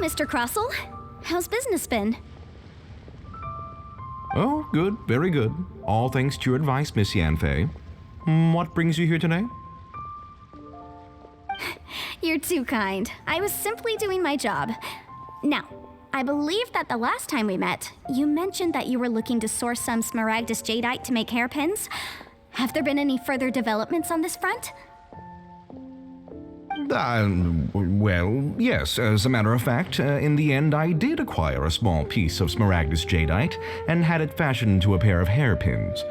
Mr. Crossell. How's business been? Oh, good, very good. All thanks to your advice, Miss Yanfei. What brings you here today? You're too kind. I was simply doing my job. Now, I believe that the last time we met, you mentioned that you were looking to source some smaragdus jadeite to make hairpins. Have there been any further developments on this front? Well, yes. As a matter of fact, in the end, I did acquire a small piece of smaragdus jadeite and had it fashioned into a pair of hairpins.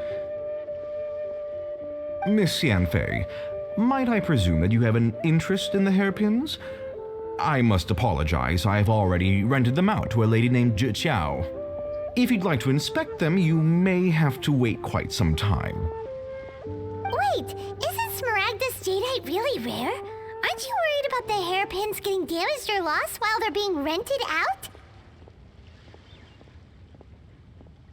Miss Yanfei, might I presume that you have an interest in the hairpins? I must apologize. I've already rented them out to a lady named Zhi. If you'd like to inspect them, you may have to wait quite some time. Wait, isn't smaragdus jadeite really rare? Aren't you worried about the hairpins getting damaged or lost while they're being rented out?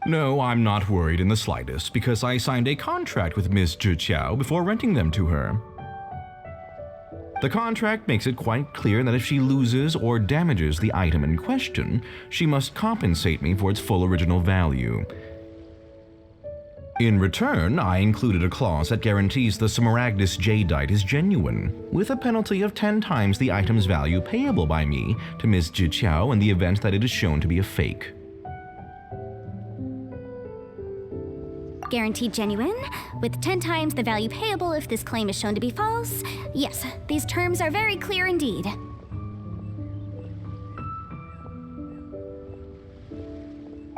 No, I'm not worried in the slightest, because I signed a contract with Miss Zhi before renting them to her. The contract makes it quite clear that if she loses or damages the item in question, she must compensate me for its full original value. In return, I included a clause that guarantees the smaragdus jadeite is genuine, with a penalty of 10 times the item's value payable by me to Miss Zhi in the event that it is shown to be a fake. Guaranteed genuine, with 10 times the value payable if this claim is shown to be false. Yes, these terms are very clear indeed.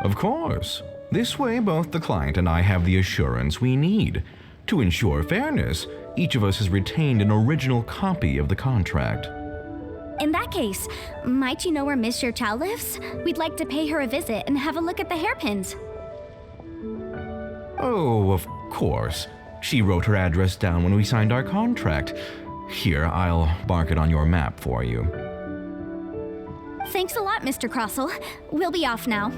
Of course. This way, both the client and I have the assurance we need. To ensure fairness, each of us has retained an original copy of the contract. In that case, might you know where Miss Zhi lives? We'd like to pay her a visit and have a look at the hairpins. Oh, of course. She wrote her address down when we signed our contract. Here, I'll mark it on your map for you. Thanks a lot, Mr. Crossell. We'll be off now.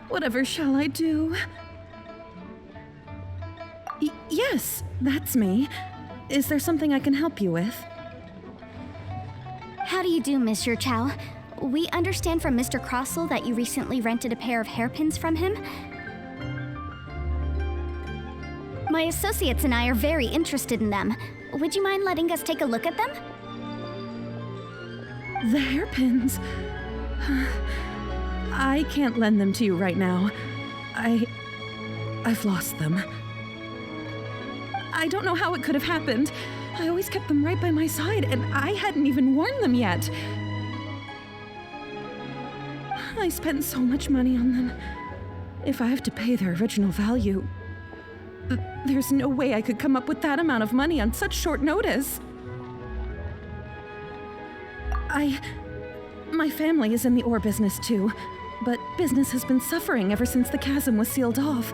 Whatever shall I do? Yes, that's me. Is there something I can help you with? How do you do, Miss Zhi? We understand from Mr. Crossell that you recently rented a pair of hairpins from him. My associates and I are very interested in them. Would you mind letting us take a look at them? The hairpins? I can't lend them to you right now. I've lost them. I don't know how it could have happened. I always kept them right by my side, and I hadn't even worn them yet. I spent so much money on them. If I have to pay their original value, there's no way I could come up with that amount of money on such short notice. My family is in the ore business too, but business has been suffering ever since the chasm was sealed off.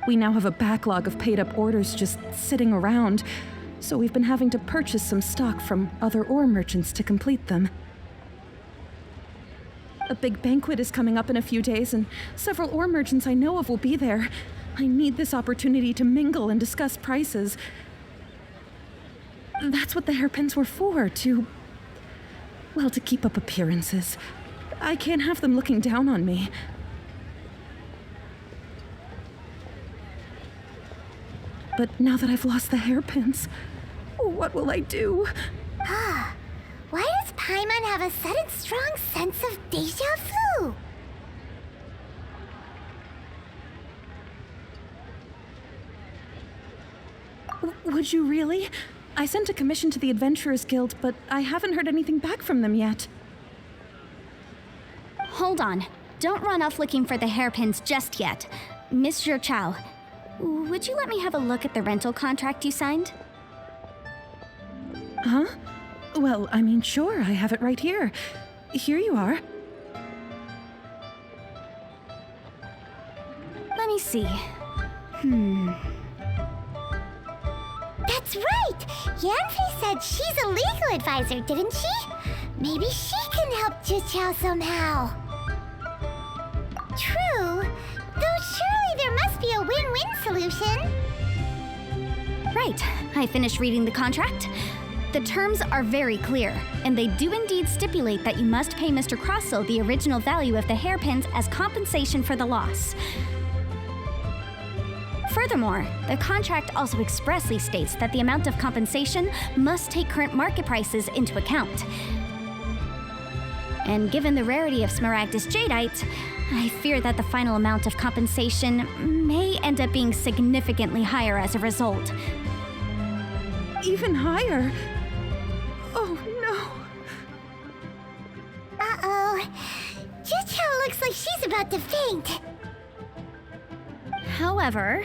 We now have a backlog of paid-up orders just sitting around, so we've been having to purchase some stock from other ore merchants to complete them. A big banquet is coming up in a few days, and several ore merchants I know of will be there. I need this opportunity to mingle and discuss prices. That's what the hairpins were for, to keep up appearances. I can't have them looking down on me. But now that I've lost the hairpins, what will I do? Why does Paimon have a sudden strong sense of deja vu? Would you really? I sent a commission to the Adventurers Guild, but I haven't heard anything back from them yet. Hold on. Don't run off looking for the hairpins just yet. Miss Chow, would you let me have a look at the rental contract you signed? Huh? Well, I mean, sure, I have it right here. Here you are. Let me see. That's right! Yanfei said she's a legal advisor, didn't she? Maybe she can help Juqiao somehow. True, though surely there must be a win-win solution. Right. I finished reading the contract. The terms are very clear, and they do indeed stipulate that you must pay Mr. Crossell the original value of the hairpins as compensation for the loss. Furthermore, the contract also expressly states that the amount of compensation must take current market prices into account. And given the rarity of Smaragdus Jadeite, I fear that the final amount of compensation may end up being significantly higher as a result. Even higher? Oh, no. Uh-oh. Juqiao looks like she's about to faint. However,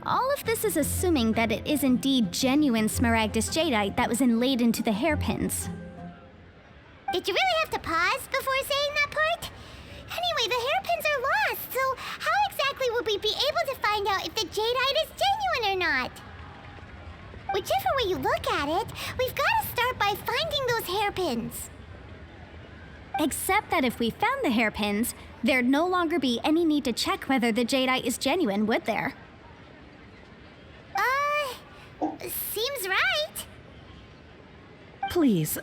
all of this is assuming that it is indeed genuine Smaragdus Jadeite that was inlaid into the hairpins. Did you really have to pause before saying that part? Anyway, the hairpins are lost, so how exactly would we be able to find out if the jadeite is genuine or not? Whichever way you look at it, we've got to start by finding those hairpins. Except that if we found the hairpins, there'd no longer be any need to check whether the jadeite is genuine, would there? Seems right. Please,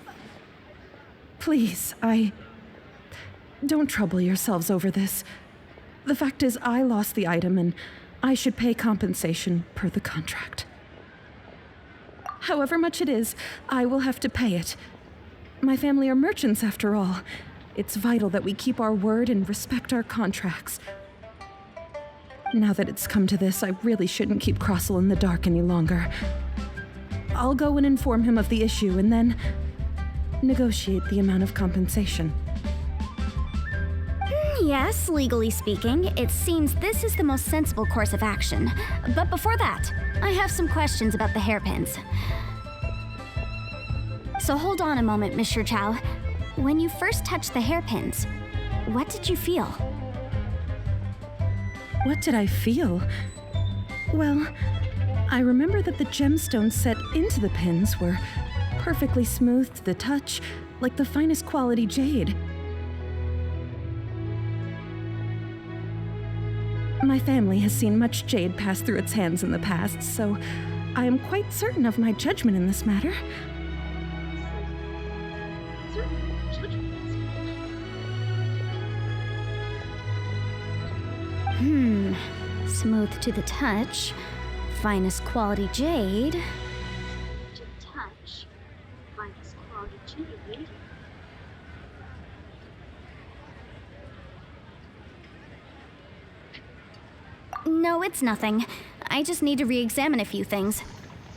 don't trouble yourselves over this. The fact is, I lost the item and I should pay compensation per the contract. However much it is, I will have to pay it. My family are merchants after all. It's vital that we keep our word and respect our contracts. Now that it's come to this, I really shouldn't keep Crossell in the dark any longer. I'll go and inform him of the issue and then negotiate the amount of compensation. Yes, legally speaking, it seems this is the most sensible course of action. But before that, I have some questions about the hairpins. So hold on a moment, Mr. Chow. When you first touched the hairpins, what did you feel? What did I feel? Well, I remember that the gemstones set into the pins were perfectly smooth to the touch, like the finest quality jade. My family has seen much jade pass through its hands in the past, so I am quite certain of my judgment in this matter. Smooth to the touch, finest quality jade. No, it's nothing. I just need to re-examine a few things.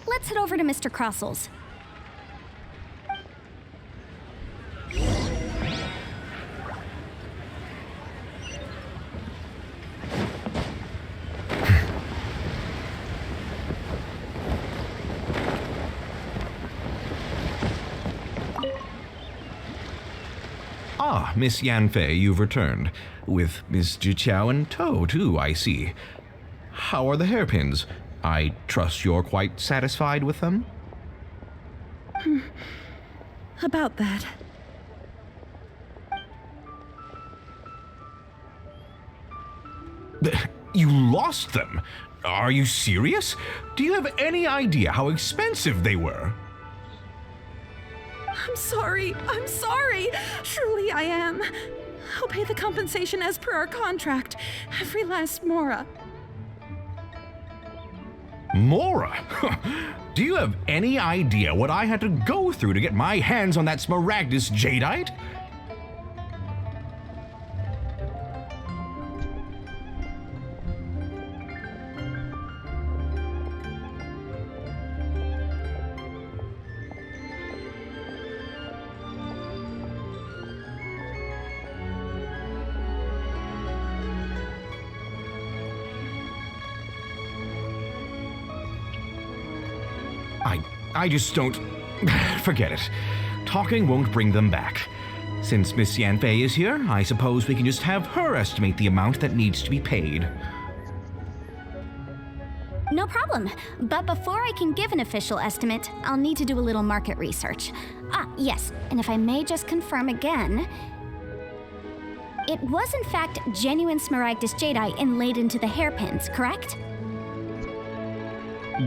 Let's head over to Mr. Crossell's. Ah, Miss Yanfei, you've returned. With Miss Juqiao in tow, too, I see. How are the hairpins? I trust you're quite satisfied with them? About that. You lost them? Are you serious? Do you have any idea how expensive they were? I'm sorry. Truly I am. I'll pay the compensation as per our contract. Every last mora. Mora? Do you have any idea what I had to go through to get my hands on that Smaragdus jadeite? I just don't... Forget it. Talking won't bring them back. Since Miss Yanfei is here, I suppose we can just have her estimate the amount that needs to be paid. No problem. But before I can give an official estimate, I'll need to do a little market research. Ah, yes, and if I may just confirm again, it was in fact genuine Smaragdus jadeite inlaid into the hairpins, correct?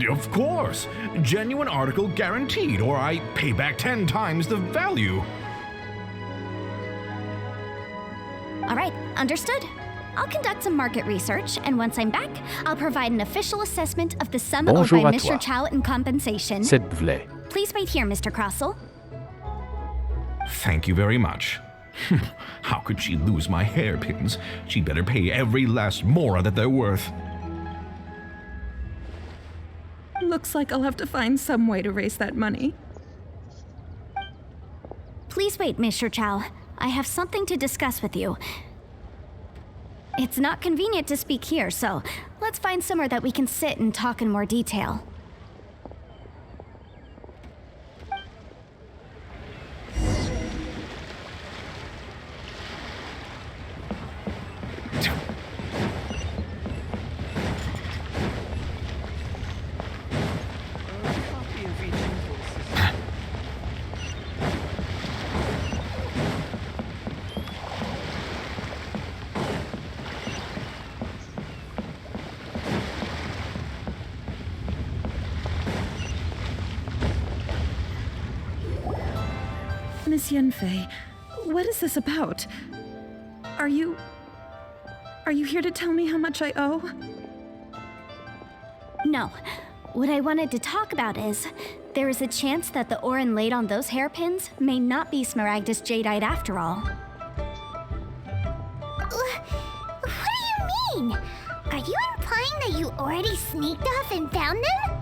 Of course! Genuine article guaranteed, or I pay back 10 times the value. All right, understood. I'll conduct some market research, and once I'm back, I'll provide an official assessment of the sum owed Bonjour by à Mr. toi. Chow in compensation. S'il vous plaît. Please wait here, Mr. Crossell. Thank you very much. How could she lose my hairpins? She'd better pay every last mora that they're worth. Looks like I'll have to find some way to raise that money. Please wait, Mr. Chow. I have something to discuss with you. It's not convenient to speak here, so let's find somewhere that we can sit and talk in more detail. Miss Yanfei, what is this about? Are you here to tell me how much I owe? No. What I wanted to talk about is, there is a chance that the ore inlaid on those hairpins may not be Smaragdus jadeite after all. What do you mean? Are you implying that you already sneaked off and found them?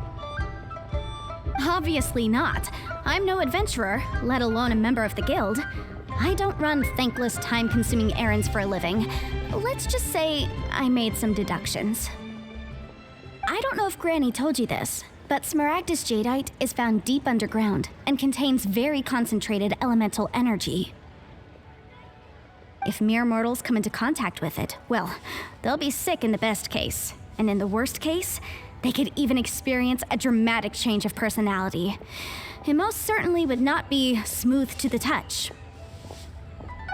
Obviously not. I'm no adventurer, let alone a member of the guild. I don't run thankless, time-consuming errands for a living. Let's just say I made some deductions. I don't know if Granny told you this, but Smaragdus jadeite is found deep underground and contains very concentrated elemental energy. If mere mortals come into contact with it, well, they'll be sick in the best case. And in the worst case, they could even experience a dramatic change of personality. It most certainly would not be smooth to the touch.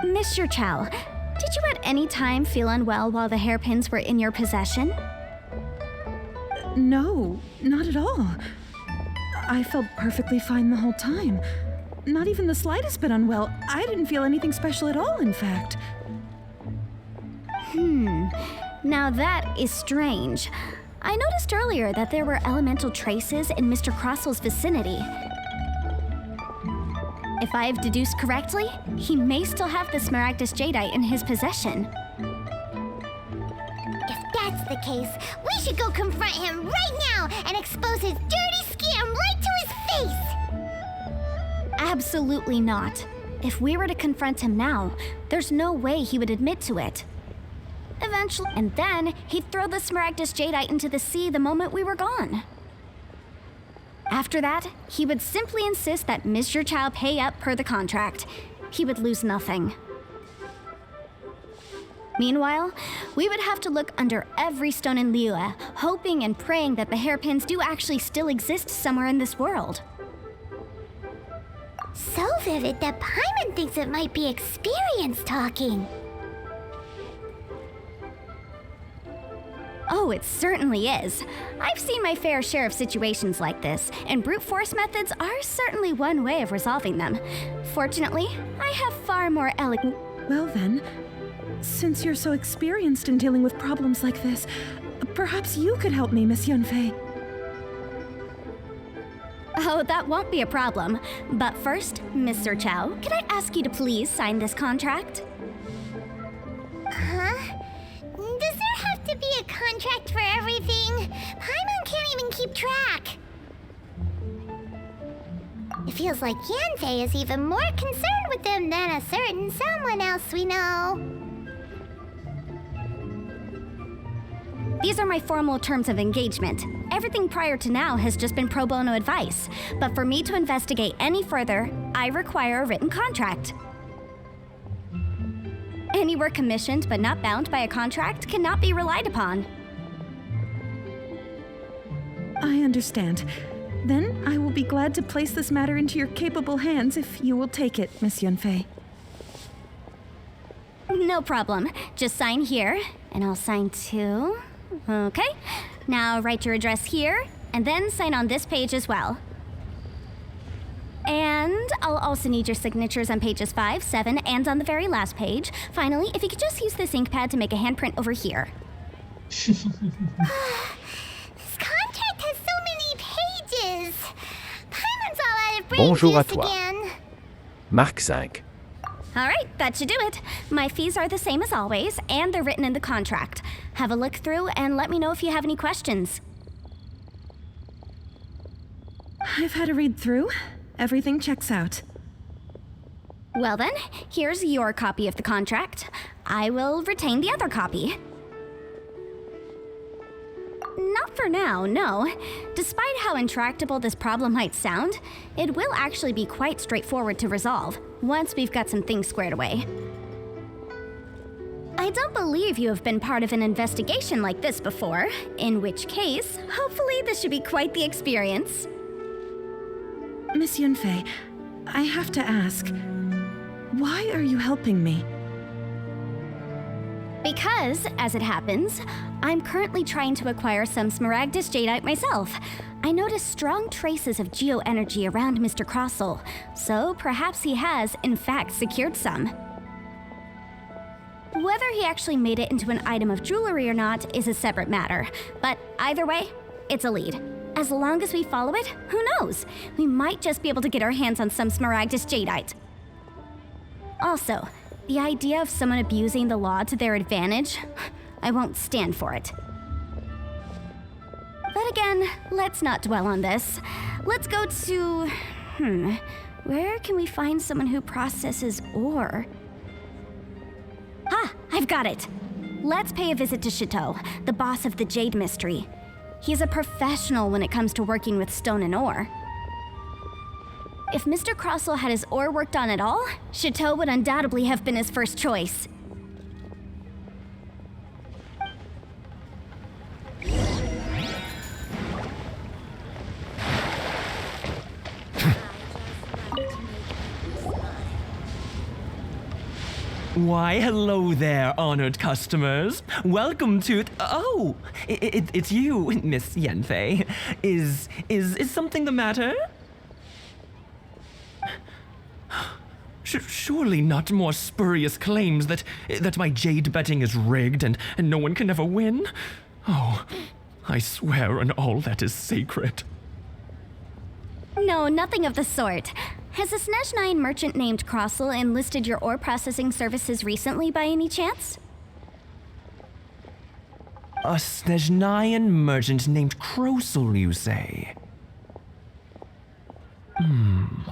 Mr. Chow, did you at any time feel unwell while the hairpins were in your possession? No, not at all. I felt perfectly fine the whole time. Not even the slightest bit unwell. I didn't feel anything special at all, in fact. Now that is strange. I noticed earlier that there were elemental traces in Mr. Crossell's vicinity. If I have deduced correctly, he may still have the Smaragdus jadeite in his possession. If that's the case, we should go confront him right now and expose his dirty scam right to his face! Absolutely not. If we were to confront him now, there's no way he would admit to it. Eventually, and then he'd throw the Smaragdus jadeite into the sea the moment we were gone. After that, he would simply insist that Mr. Chow pay up per the contract. He would lose nothing. Meanwhile, we would have to look under every stone in Liyue, hoping and praying that the hairpins do actually still exist somewhere in this world. So vivid that Paimon thinks it might be experience talking. Oh, it certainly is. I've seen my fair share of situations like this, and brute force methods are certainly one way of resolving them. Fortunately, I have far more elegant... Well then, since you're so experienced in dealing with problems like this, perhaps you could help me, Miss Yunfei. Oh, that won't be a problem. But first, Mr. Chow, could I ask you to please sign this contract? Huh? Does there have to be a contract for everything? Paimon can't even keep track. It feels like Yanfei is even more concerned with them than a certain someone else we know. These are my formal terms of engagement. Everything prior to now has just been pro bono advice. But for me to investigate any further, I require a written contract. Any work commissioned but not bound by a contract cannot be relied upon. I understand. Then I will be glad to place this matter into your capable hands if you will take it, Miss Yunfei. No problem. Just sign here, and I'll sign too. Okay. Now write your address here, and then sign on this page as well. And I'll also need your signatures on pages 5, 7, and on the very last page. Finally, if you could just use this ink pad to make a handprint over here. This contract has so many pages. Paimon's all out of brain Bonjour à juice toi. again. Marque 5. All right, that should do it. My fees are the same as always, and they're written in the contract. Have a look through and let me know if you have any questions. I've had a read through. Everything checks out. Well then, here's your copy of the contract. I will retain the other copy. Not for now, no. Despite how intractable this problem might sound, it will actually be quite straightforward to resolve, once we've got some things squared away. I don't believe you have been part of an investigation like this before, in which case, hopefully this should be quite the experience. Miss Yunfei, I have to ask, why are you helping me? Because, as it happens, I'm currently trying to acquire some Smaragdus Jadeite myself. I noticed strong traces of geoenergy around Mr. Crossel, so perhaps he has, in fact, secured some. Whether he actually made it into an item of jewelry or not is a separate matter, but either way, it's a lead. As long as we follow it, who knows? We might just be able to get our hands on some Smaragdus Jadeite. Also, the idea of someone abusing the law to their advantage, I won't stand for it. But again, let's not dwell on this. Let's go to... where can we find someone who processes ore? Ah, I've got it! Let's pay a visit to Chateau, the boss of the Jade Mystery. He's a professional when it comes to working with stone and ore. If Mr. Crossel had his ore worked on at all, Chateau would undoubtedly have been his first choice. Why, hello there, honored customers. Welcome to... Oh, it's you, Miss Yanfei. Is something the matter? Surely not more spurious claims that my jade betting is rigged and no one can ever win? Oh, I swear on all that is sacred. No, nothing of the sort. Has a Snezhnine merchant named Crossel enlisted your ore processing services recently by any chance? A Snezhnine merchant named Crossel, you say?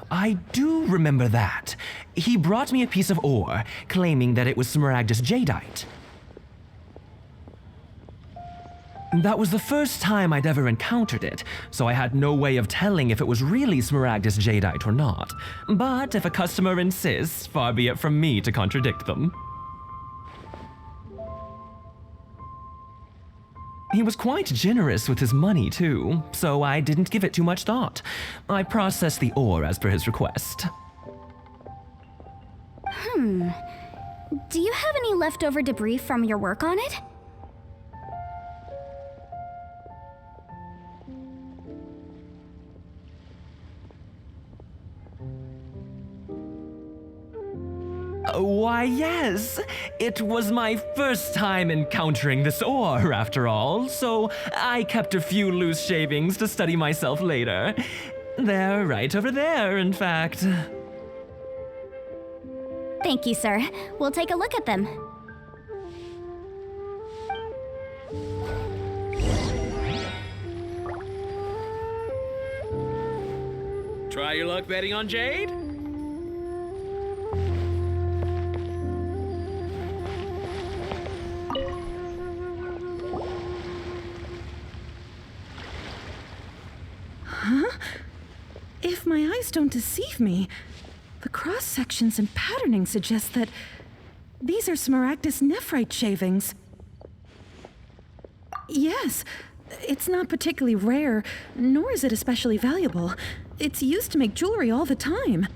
I do remember that. He brought me a piece of ore, claiming that it was Smaragdus Jadeite. That was the first time I'd ever encountered it, so I had no way of telling if it was really Smaragdus Jadeite or not. But if a customer insists, far be it from me to contradict them. He was quite generous with his money, too, so I didn't give it too much thought. I processed the ore as per his request. Do you have any leftover debris from your work on it? Why, yes. It was my first time encountering this ore, after all, so I kept a few loose shavings to study myself later. They're right over there, in fact. Thank you, sir. We'll take a look at them. Try your luck betting on Jade? If my eyes don't deceive me, the cross-sections and patterning suggest that these are Smaragdus nephrite shavings. Yes, it's not particularly rare, nor is it especially valuable. It's used to make jewelry all the time.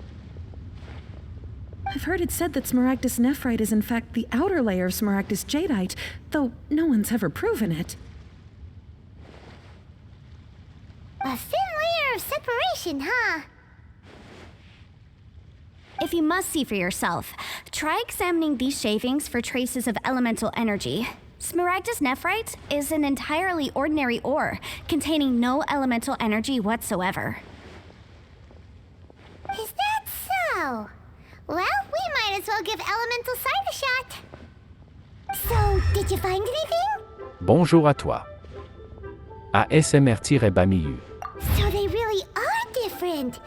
I've heard it said that Smaragdus nephrite is in fact the outer layer of Smaragdus jadeite, though no one's ever proven it. A thin layer of separation, huh? If you must see for yourself, try examining these shavings for traces of elemental energy. Smaragdus nephrite is an entirely ordinary ore, containing no elemental energy whatsoever. Is that so? Well, we might as well give elemental sight a shot. So, did you find anything? Bonjour à toi. ASMR-Bamiyu. So they really are different.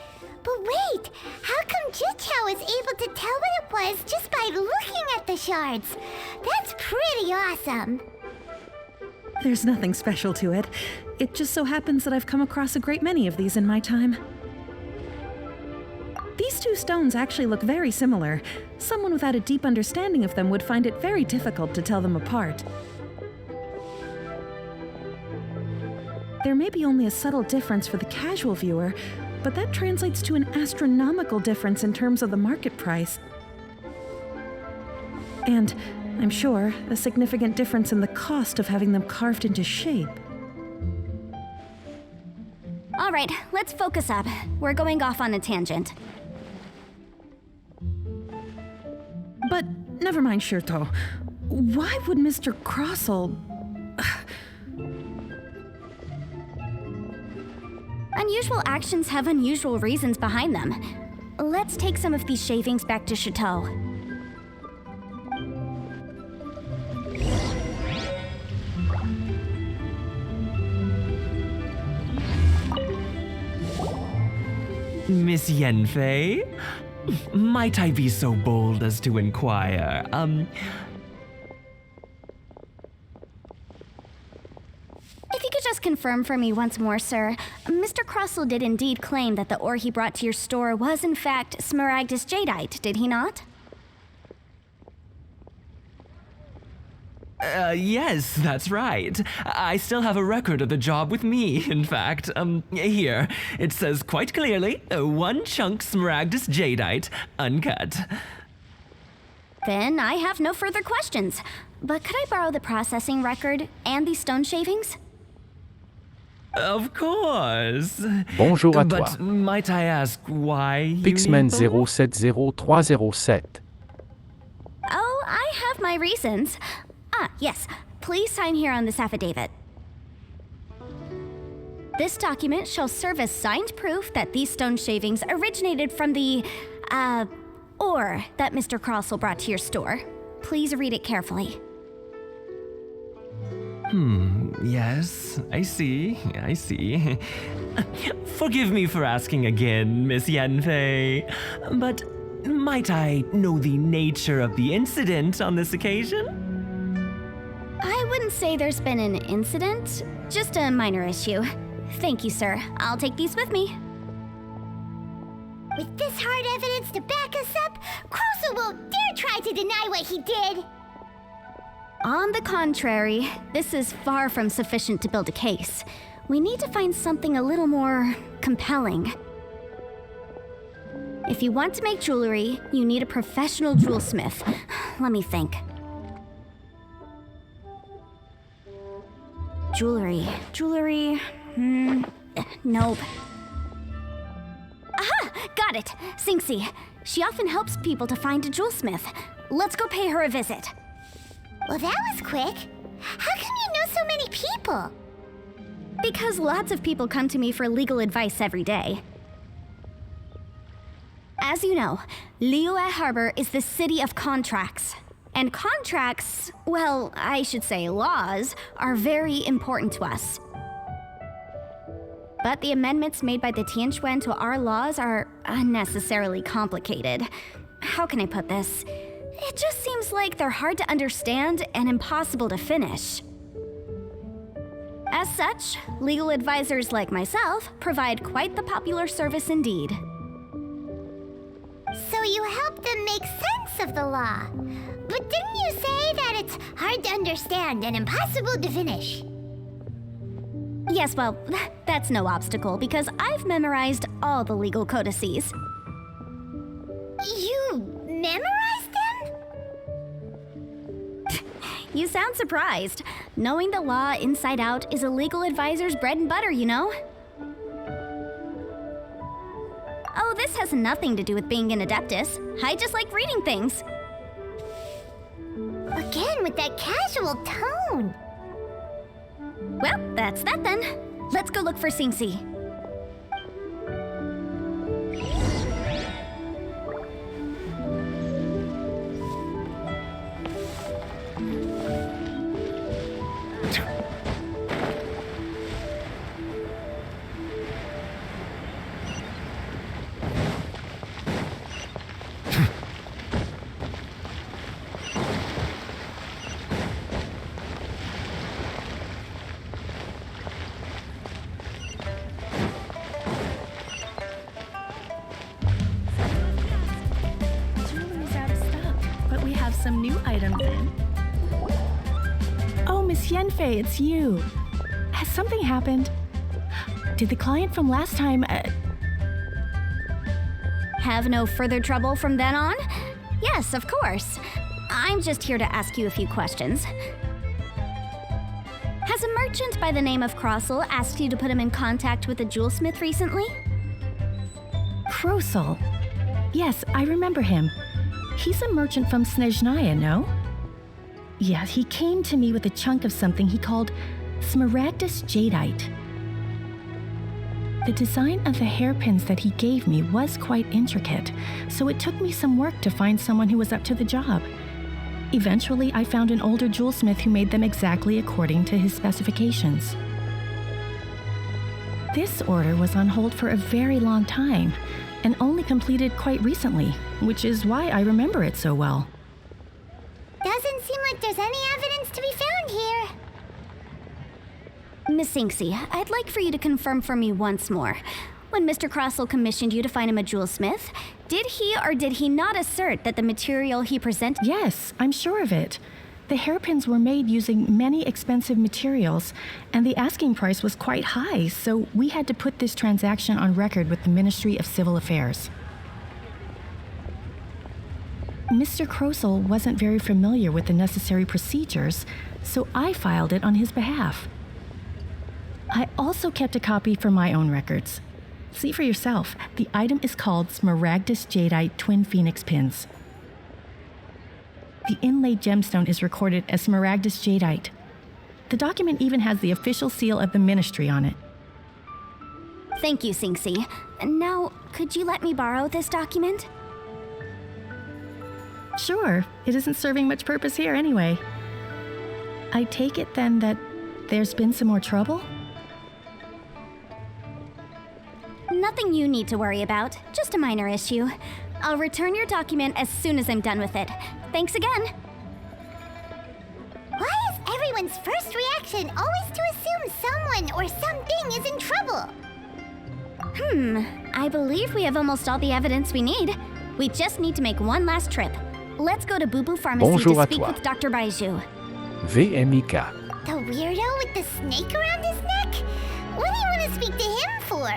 But wait, how come Jichao was able to tell what it was just by looking at the shards? That's pretty awesome. There's nothing special to it. It just so happens that I've come across a great many of these in my time. These two stones actually look very similar. Someone without a deep understanding of them would find it very difficult to tell them apart. There may be only a subtle difference for the casual viewer, but that translates to an astronomical difference in terms of the market price. And, I'm sure, a significant difference in the cost of having them carved into shape. All right, let's focus up. We're going off on a tangent. But never mind, Shirto. Why would Mr. Crossell... Unusual actions have unusual reasons behind them. Let's take some of these shavings back to Chateau. Miss Yanfei? Might I be so bold as to inquire, If you could just confirm for me once more, sir, Mr. Crossell did indeed claim that the ore he brought to your store was in fact Smaragdus jadeite, did he not? Yes, that's right. I still have a record of the job with me, in fact. Here. It says quite clearly, 1 chunk Smaragdus jadeite, uncut. Then I have no further questions. But could I borrow the processing record and these stone shavings? Of course. Bonjour à toi. But might I ask why you Pixman need them? 070307. Oh, I have my reasons. Ah, yes. Please sign here on this affidavit. This document shall serve as signed proof that these stone shavings originated from the, ore that Mr. Crossell brought to your store. Please read it carefully. Yes, I see. Forgive me for asking again, Miss Yanfei, but might I know the nature of the incident on this occasion? I wouldn't say there's been an incident, just a minor issue. Thank you, sir. I'll take these with me. With this hard evidence to back us up, Crossell won't dare try to deny what he did. On the contrary, this is far from sufficient to build a case. We need to find something a little more compelling. If you want to make jewelry, you need a professional jewelsmith. Let me think. Jewelry, nope. Aha! Got it! Sinxi. She often helps people to find a jewelsmith. Let's go pay her a visit. Well, that was quick. How come you know so many people? Because lots of people come to me for legal advice every day. As you know, Liyue Harbor is the city of contracts. And contracts, well, I should say laws, are very important to us. But the amendments made by the Tianquan to our laws are unnecessarily complicated. How can I put this? It just seems like they're hard to understand and impossible to finish. As such, legal advisors like myself provide quite the popular service indeed. So you help them make sense of the law. But didn't you say that it's hard to understand and impossible to finish? Yes, well, that's no obstacle because I've memorized all the legal codices. You memorized them? You sound surprised. Knowing the law inside out is a legal advisor's bread and butter, you know? Oh, this has nothing to do with being an adeptus. I just like reading things. Again, with that casual tone. Well, that's that then. Let's go look for Xingxi. Jewelry's out of stock, but we have some new items in. Oh, Miss Yenfei, it's you. Has something happened? Did the client from last time... Have no further trouble from then on? Yes, of course. I'm just here to ask you a few questions. Has a merchant by the name of Crossel asked you to put him in contact with a jewelsmith recently? Krosel. Yes, I remember him. He's a merchant from Snezhnaya, no? Yeah, he came to me with a chunk of something he called Smaragdus Jadeite. The design of the hairpins that he gave me was quite intricate, so it took me some work to find someone who was up to the job. Eventually, I found an older jewelsmith who made them exactly according to his specifications. This order was on hold for a very long time, and only completed quite recently, which is why I remember it so well. Doesn't seem like there's any evidence to be found here. Miss Xingxi, I'd like for you to confirm for me once more. When Mr. Crossel commissioned you to find him a jewelsmith, did he or did he not assert that the material he presented... Yes, I'm sure of it. The hairpins were made using many expensive materials, and the asking price was quite high, so we had to put this transaction on record with the Ministry of Civil Affairs. Mr. Crossel wasn't very familiar with the necessary procedures, so I filed it on his behalf. I also kept a copy for my own records. See for yourself, the item is called Smaragdus Jadeite Twin Phoenix Pins. The inlaid gemstone is recorded as Smaragdus Jadeite. The document even has the official seal of the ministry on it. Thank you, Xingxi. Now, could you let me borrow this document? Sure, it isn't serving much purpose here anyway. I take it then that there's been some more trouble? Nothing you need to worry about, just a minor issue. I'll return your document as soon as I'm done with it. Thanks again. Why is everyone's first reaction always to assume someone or something is in trouble? I believe we have almost all the evidence we need. We just need to make one last trip. Let's go to Boo Boo Pharmacy Bonjour to à speak toi. with Dr. Baiju. VMIK. The weirdo with the snake around his neck? What do you want to speak to him for?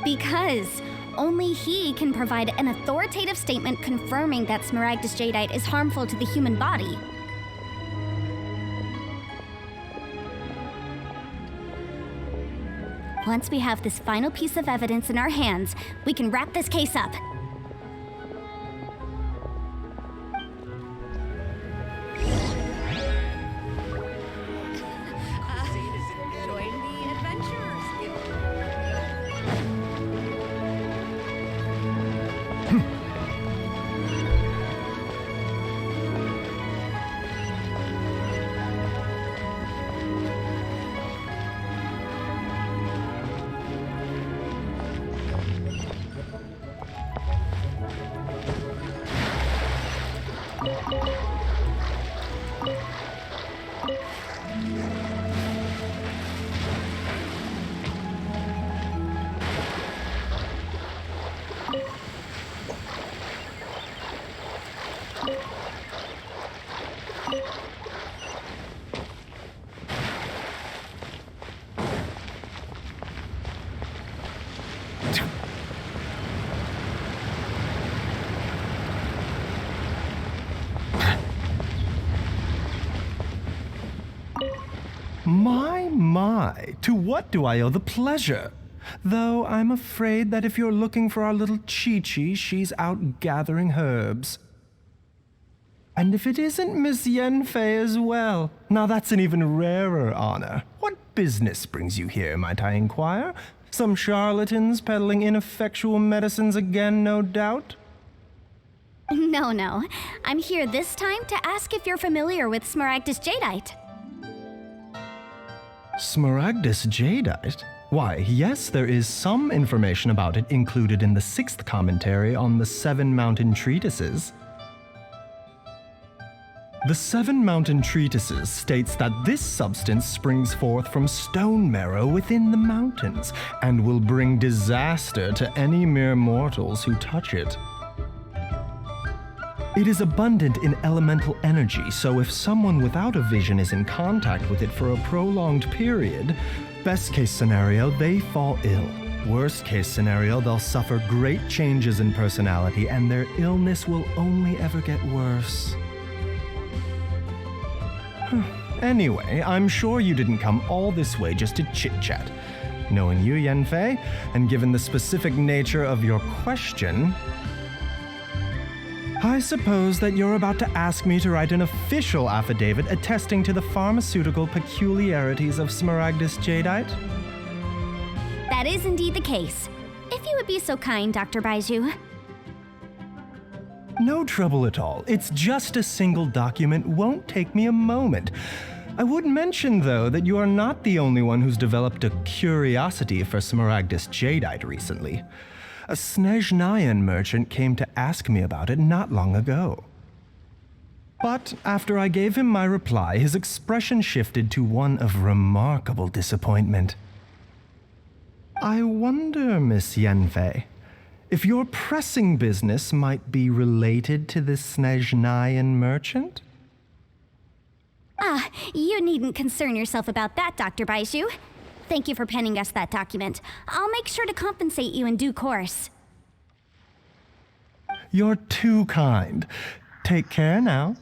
Because only he can provide an authoritative statement confirming that Smaragdus Jadeite is harmful to the human body. Once we have this final piece of evidence in our hands, we can wrap this case up. My, to what do I owe the pleasure? Though I'm afraid that if you're looking for our little Chi-Chi, she's out gathering herbs. And if it isn't Miss Yenfei as well, now that's an even rarer honor. What business brings you here, might I inquire? Some charlatans peddling ineffectual medicines again, no doubt? No. I'm here this time to ask if you're familiar with Smaragdus Jadeite. Smaragdus Jadeite? Why, yes, there is some information about it included in the 6th commentary on the 7 Mountain Treatises. The 7 Mountain Treatises states that this substance springs forth from stone marrow within the mountains and will bring disaster to any mere mortals who touch it. It is abundant in elemental energy, so if someone without a vision is in contact with it for a prolonged period, best case scenario, they fall ill. Worst case scenario, they'll suffer great changes in personality and their illness will only ever get worse. Anyway, I'm sure you didn't come all this way just to chit-chat. Knowing you, Yenfei, and given the specific nature of your question, I suppose that you're about to ask me to write an official affidavit attesting to the pharmaceutical peculiarities of Smaragdus Jadeite? That is indeed the case. If you would be so kind, Dr. Baiju. No trouble at all. It's just a single document, won't take me a moment. I would mention, though, that you are not the only one who's developed a curiosity for Smaragdus Jadeite recently. A Snezhnayan merchant came to ask me about it not long ago. But after I gave him my reply, his expression shifted to one of remarkable disappointment. I wonder, Miss Yenfei, if your pressing business might be related to this Snezhnayan merchant? You needn't concern yourself about that, Dr. Baiju. Thank you for penning us that document. I'll make sure to compensate you in due course. You're too kind. Take care now.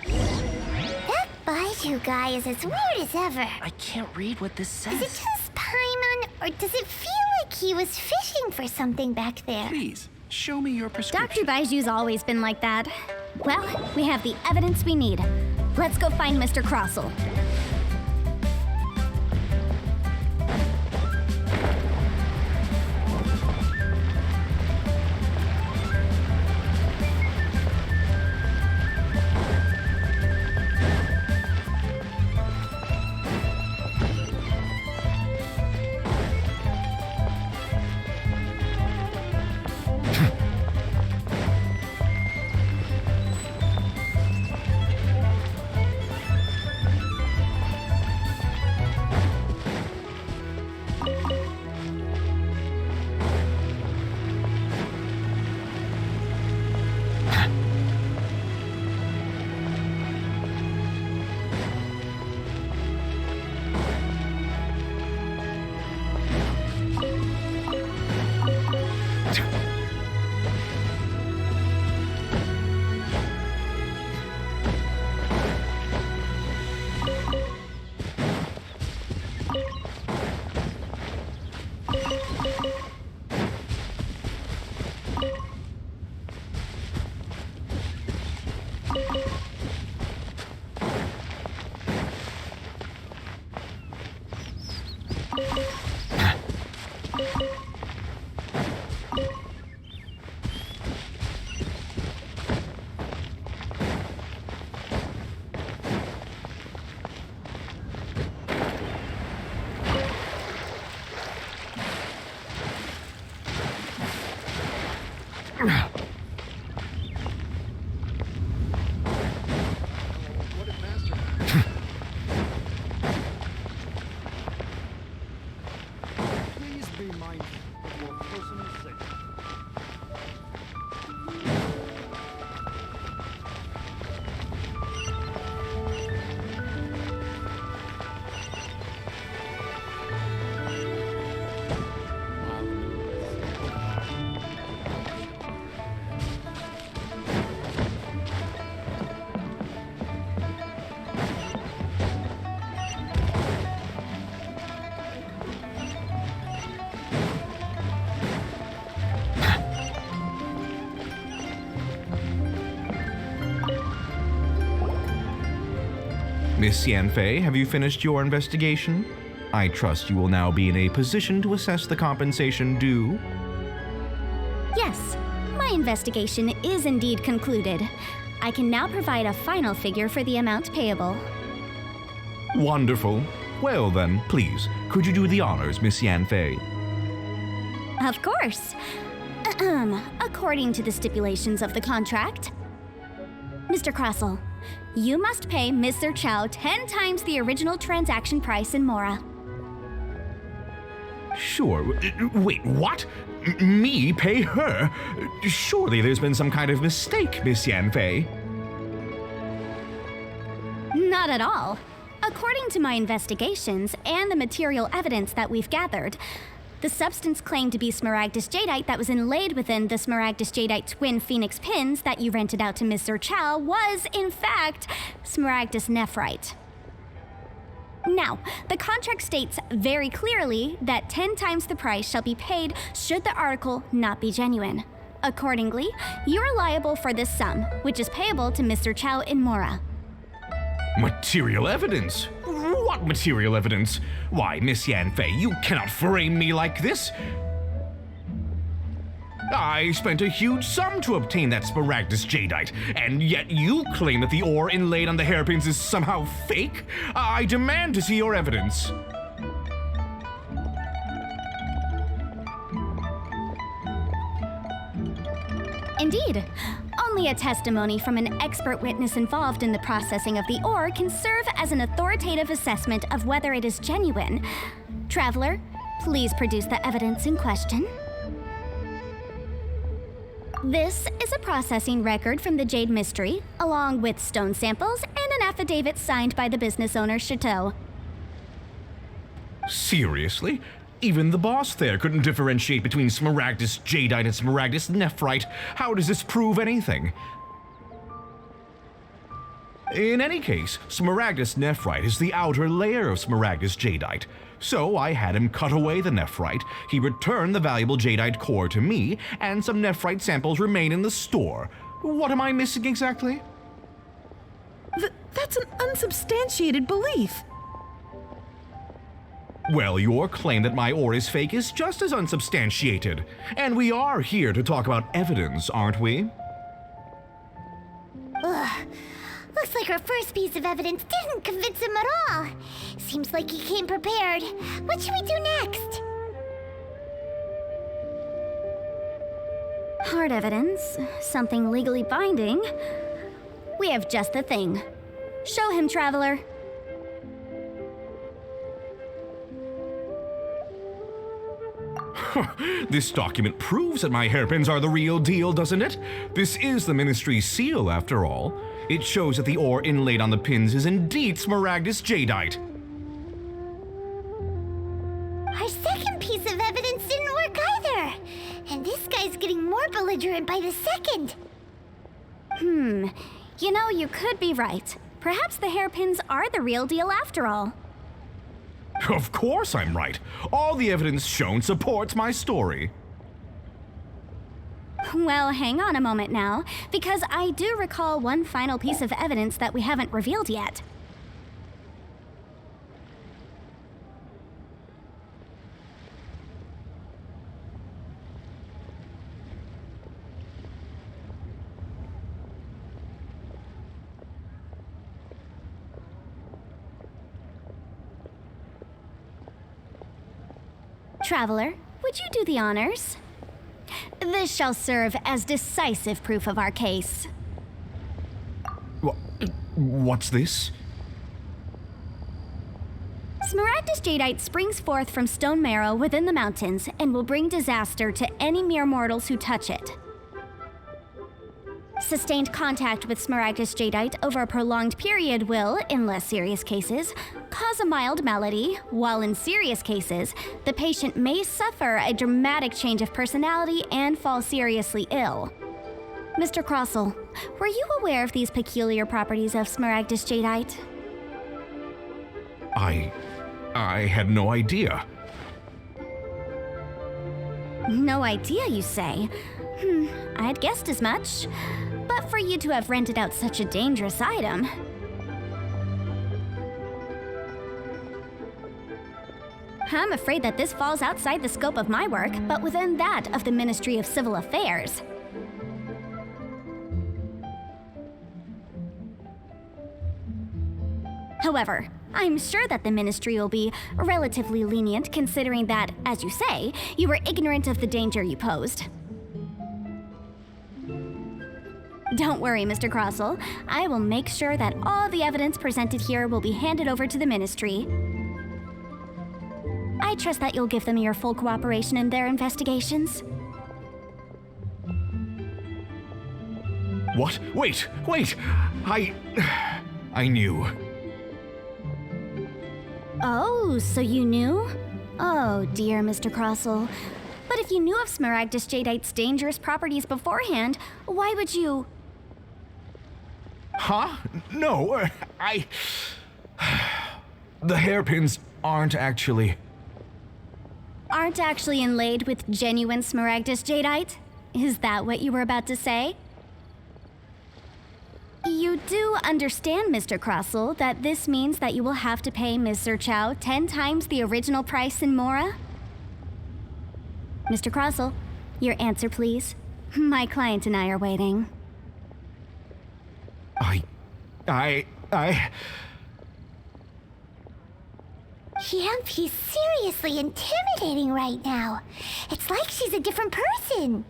That Baiju guy is as weird as ever. I can't read what this says. Is it just Paimon, or does it feel like he was fishing for something back there? Please, show me your prescription. Dr. Baiju's always been like that. Well, we have the evidence we need. Let's go find Mr. Crossell. Miss Yanfei, have you finished your investigation? I trust you will now be in a position to assess the compensation due. Yes, my investigation is indeed concluded. I can now provide a final figure for the amount payable. Wonderful. Well then, please, could you do the honors, Miss Yanfei? Of course. According to the stipulations of the contract, Mr. Crossell, you must pay Ms. Zerchow 10 times the original transaction price in Mora. Sure. Wait, what? Me pay her? Surely there's been some kind of mistake, Miss Yanfei. Not at all. According to my investigations and the material evidence that we've gathered, the substance claimed to be smaragdus jadeite that was inlaid within the smaragdus jadeite twin phoenix pins that you rented out to Ms. Zerchow was, in fact, smaragdus nephrite. Now, the contract states very clearly that 10 times the price shall be paid should the article not be genuine. Accordingly, you are liable for this sum, which is payable to Ms. Zerchow in Mora. Material evidence? What material evidence? Why, Miss Yanfei, you cannot frame me like this. I spent a huge sum to obtain that smaragdus jadeite, and yet you claim that the ore inlaid on the hairpins is somehow fake? I demand to see your evidence. Indeed. Only a testimony from an expert witness involved in the processing of the ore can serve as an authoritative assessment of whether it is genuine. Traveler, please produce the evidence in question. This is a processing record from the Jade Mystery, along with stone samples and an affidavit signed by the business owner, Chateau. Seriously? Even the boss there couldn't differentiate between smaragdus jadeite and smaragdus nephrite. How does this prove anything? In any case, smaragdus nephrite is the outer layer of smaragdus jadeite. So I had him cut away the nephrite, he returned the valuable jadeite core to me, and some nephrite samples remain in the store. What am I missing exactly? That's an unsubstantiated belief. Well, your claim that my ore is fake is just as unsubstantiated. And we are here to talk about evidence, aren't we? Ugh. Looks like our first piece of evidence didn't convince him at all. Seems like he came prepared. What should we do next? Hard evidence, something legally binding. We have just the thing. Show him, Traveler. This document proves that my hairpins are the real deal, doesn't it? This is the Ministry's seal, after all. It shows that the ore inlaid on the pins is indeed smaragdus jadeite. Our second piece of evidence didn't work either. And this guy's getting more belligerent by the second. You know, you could be right. Perhaps the hairpins are the real deal after all. Of course I'm right. All the evidence shown supports my story. Well, hang on a moment now, because I do recall one final piece of evidence that we haven't revealed yet. Traveler, would you do the honors? This shall serve as decisive proof of our case. What's this? Smaragdus jadeite springs forth from stone marrow within the mountains and will bring disaster to any mere mortals who touch it. Sustained contact with smaragdus jadeite over a prolonged period will, in less serious cases, cause a mild malady, while in serious cases, the patient may suffer a dramatic change of personality and fall seriously ill. Mr. Crossell, were you aware of these peculiar properties of smaragdus jadeite? I had no idea. No idea, you say? I'd guessed as much. But for you to have rented out such a dangerous item... I'm afraid that this falls outside the scope of my work, but within that of the Ministry of Civil Affairs. However, I'm sure that the ministry will be relatively lenient considering that, as you say, you were ignorant of the danger you posed. Don't worry, Mr. Crossell. I will make sure that all the evidence presented here will be handed over to the ministry. I trust that you'll give them your full cooperation in their investigations. What? Wait! I knew. Oh, so you knew? Oh, dear Mr. Crossell. But if you knew of Smaragdus Jadeite's dangerous properties beforehand, why would you... Huh? No, The hairpins aren't actually inlaid with genuine Smaragdus Jadeite? Is that what you were about to say? You do understand, Mr. Crossell, that this means that you will have to pay Ms. Zerchow 10 times the original price in Mora? Mr. Crossell, your answer, please. My client and I are waiting. Yep, he's seriously intimidating right now. It's like she's a different person.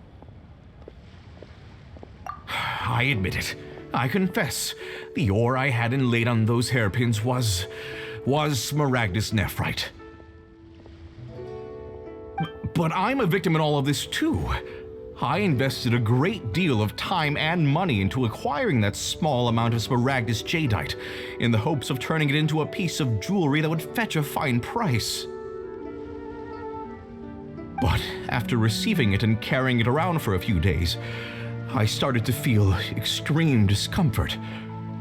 I admit it. I confess. The ore I had inlaid on those hairpins was Smaragdus nephrite. But I'm a victim in all of this too. I invested a great deal of time and money into acquiring that small amount of Smaragdus Jadeite in the hopes of turning it into a piece of jewelry that would fetch a fine price. But after receiving it and carrying it around for a few days, I started to feel extreme discomfort.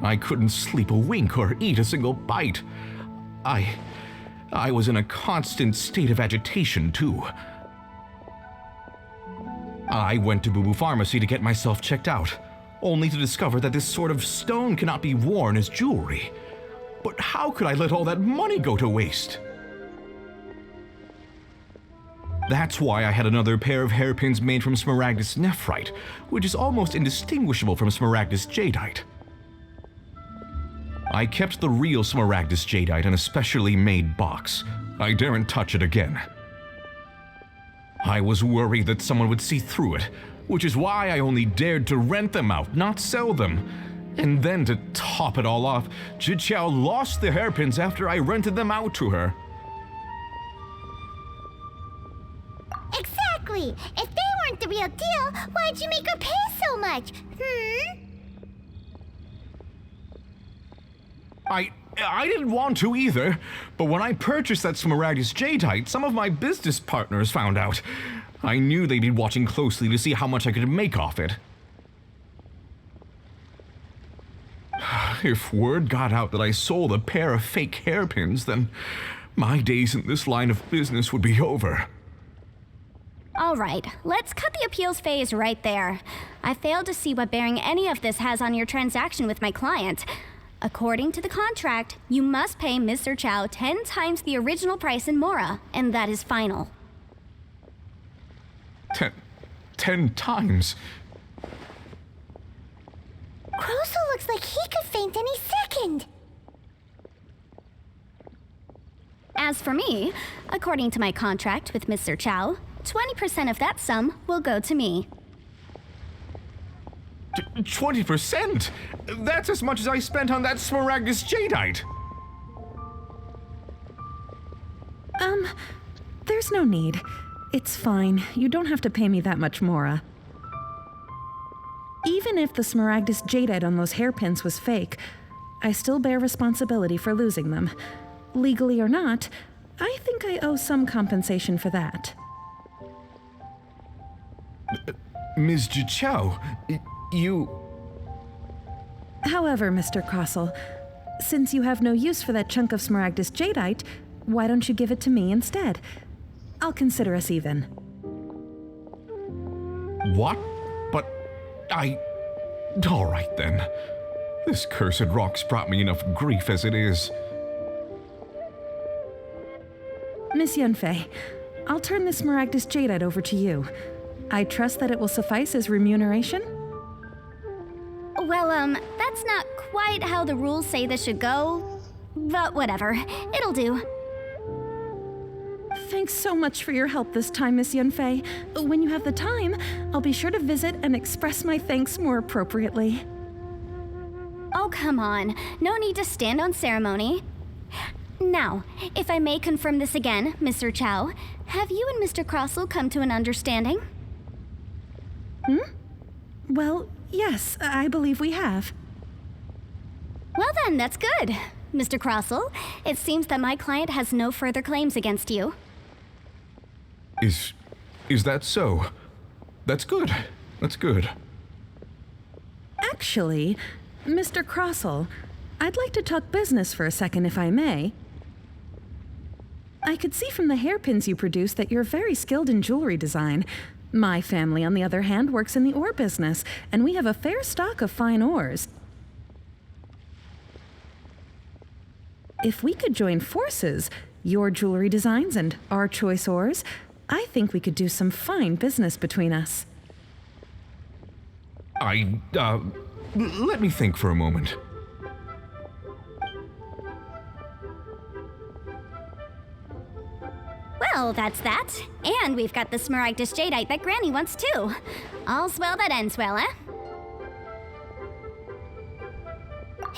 I couldn't sleep a wink or eat a single bite. I was in a constant state of agitation too. I went to Boo Boo Pharmacy to get myself checked out, only to discover that this sort of stone cannot be worn as jewelry. But how could I let all that money go to waste? That's why I had another pair of hairpins made from Smaragdus nephrite, which is almost indistinguishable from Smaragdus Jadeite. I kept the real Smaragdus Jadeite in a specially made box. I daren't touch it again. I was worried that someone would see through it, which is why I only dared to rent them out, not sell them. And then to top it all off, Zhiqiao lost the hairpins after I rented them out to her. Exactly! If they weren't the real deal, why'd you make her pay so much? I didn't want to either, but when I purchased that Smaragdus Jadeite, some of my business partners found out. I knew they'd be watching closely to see how much I could make off it. If word got out that I sold a pair of fake hairpins, then my days in this line of business would be over. All right, let's cut the appeals phase right there. I failed to see what bearing any of this has on your transaction with my client. According to the contract, you must pay Ms. Zerchow 10 times the original price in Mora, and that is final. 10 times? Crossell looks like he could faint any second. As for me, according to my contract with Ms. Zerchow, 20% of that sum will go to me. 20%? That's as much as I spent on that Smaragdus Jadeite. There's no need. It's fine. You don't have to pay me that much, Mora. Even if the Smaragdus Jadeite on those hairpins was fake, I still bear responsibility for losing them. Legally or not, I think I owe some compensation for that. Ms. Zhiqiao, you... However, Mr. Crossell, since you have no use for that chunk of Smaragdus Jadeite, why don't you give it to me instead? I'll consider us even. What? But all right then. This cursed rock's brought me enough grief as it is. Miss Yunfei, I'll turn this Smaragdus Jadeite over to you. I trust that it will suffice as remuneration? Well, that's not quite how the rules say this should go. But whatever, it'll do. Thanks so much for your help this time, Miss Yunfei. When you have the time, I'll be sure to visit and express my thanks more appropriately. Oh, come on. No need to stand on ceremony. Now, if I may confirm this again, Mr. Chow, have you and Mr. Crossell come to an understanding? Well, yes, I believe we have. Well then, that's good. Mr. Crossell, it seems that my client has no further claims against you. Is that so? That's good. That's good. Actually, Mr. Crossell, I'd like to talk business for a second if I may. I could see from the hairpins you produce that you're very skilled in jewelry design. My family, on the other hand, works in the ore business, and we have a fair stock of fine ores. If we could join forces, your jewelry designs and our choice ores, I think we could do some fine business between us. Let me think for a moment. Well, that's that. And we've got the Smaragdus Jadeite that Granny wants too. All's well that ends well, eh?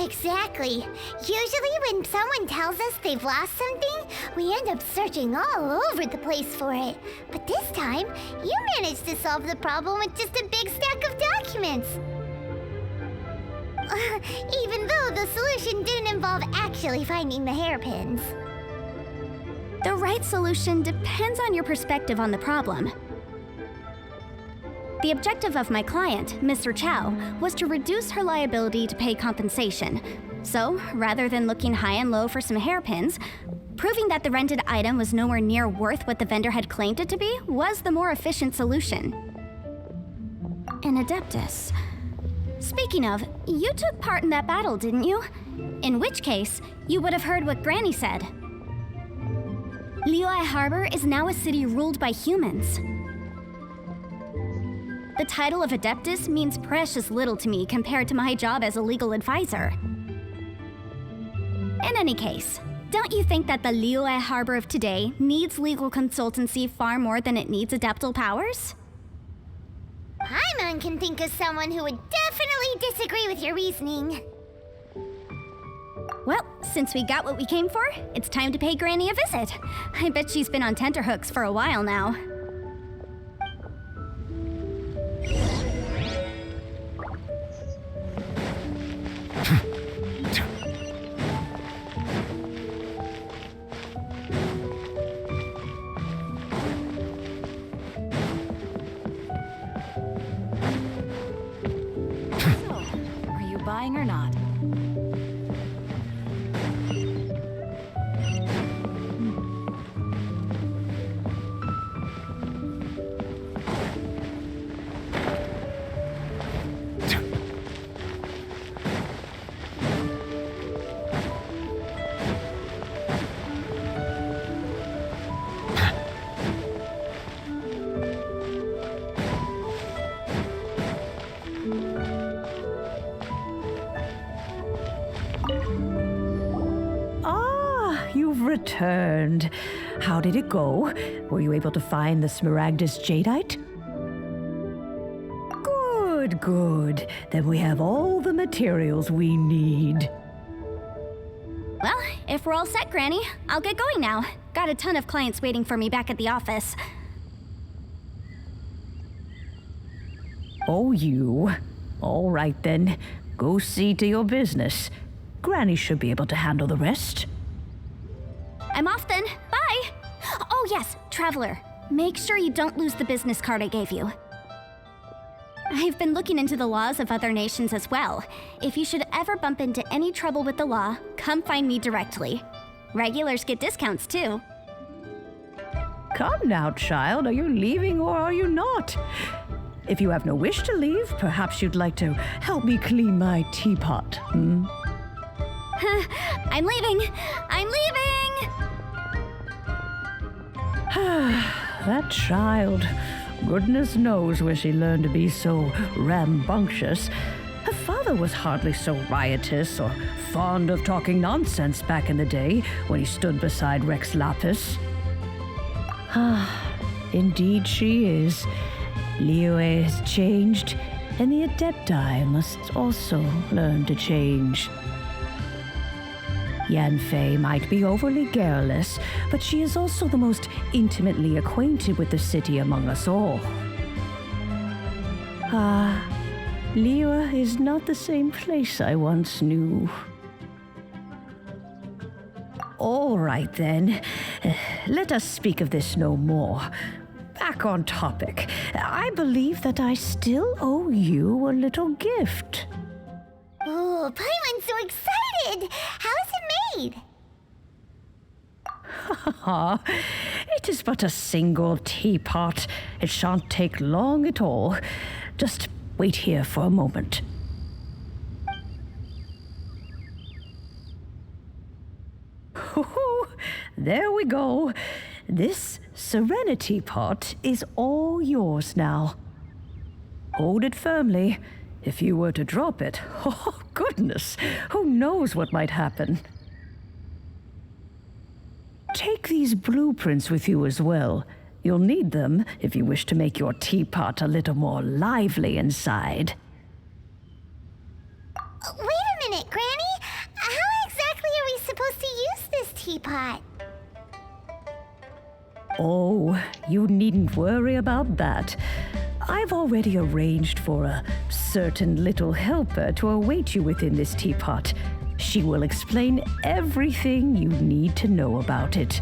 Exactly. Usually when someone tells us they've lost something, we end up searching all over the place for it. But this time, you managed to solve the problem with just a big stack of documents. Even though the solution didn't involve actually finding the hairpins. The right solution depends on your perspective on the problem. The objective of my client, Mr. Chow, was to reduce her liability to pay compensation. So, rather than looking high and low for some hairpins, proving that the rented item was nowhere near worth what the vendor had claimed it to be was the more efficient solution. An Adeptus. Speaking of, you took part in that battle, didn't you? In which case, you would have heard what Granny said. Liyue Harbor is now a city ruled by humans. The title of Adeptus means precious little to me compared to my job as a legal advisor. In any case, don't you think that the Liyue Harbor of today needs legal consultancy far more than it needs adeptal powers? Paimon can think of someone who would definitely disagree with your reasoning. Well, since we got what we came for, it's time to pay Granny a visit. I bet she's been on tenterhooks for a while now. Are you buying or not? Returned. How did it go? Were you able to find the Smaragdus Jadeite? Good, good. Then we have all the materials we need. Well, if we're all set, Granny, I'll get going now. Got a ton of clients waiting for me back at the office. Oh, you. All right then. Go see to your business. Granny should be able to handle the rest. I'm off then. Bye! Oh yes, Traveler. Make sure you don't lose the business card I gave you. I've been looking into the laws of other nations as well. If you should ever bump into any trouble with the law, come find me directly. Regulars get discounts too. Come now, child. Are you leaving or are you not? If you have no wish to leave, perhaps you'd like to help me clean my teapot, hmm? I'm leaving! I'm leaving! That child. Goodness knows where she learned to be so rambunctious. Her father was hardly so riotous or fond of talking nonsense back in the day when he stood beside Rex Lapis. Indeed she is. Liyue has changed, and the Adepti must also learn to change. Yanfei might be overly garrulous, but she is also the most intimately acquainted with the city among us all. Liyue is not the same place I once knew. All right then, let us speak of this no more. Back on topic, I believe that I still owe you a little gift. Oh, Paimon's so excited! How is it made? It is but a single teapot. It shan't take long at all. Just wait here for a moment. There we go. This Serenity pot is all yours now. Hold it firmly. If you were to drop it, oh goodness, who knows what might happen. Take these blueprints with you as well. You'll need them if you wish to make your teapot a little more lively inside. Wait a minute, Granny. How exactly are we supposed to use this teapot? Oh, you needn't worry about that. I've already arranged for a certain little helper to await you within this teapot. She will explain everything you need to know about it.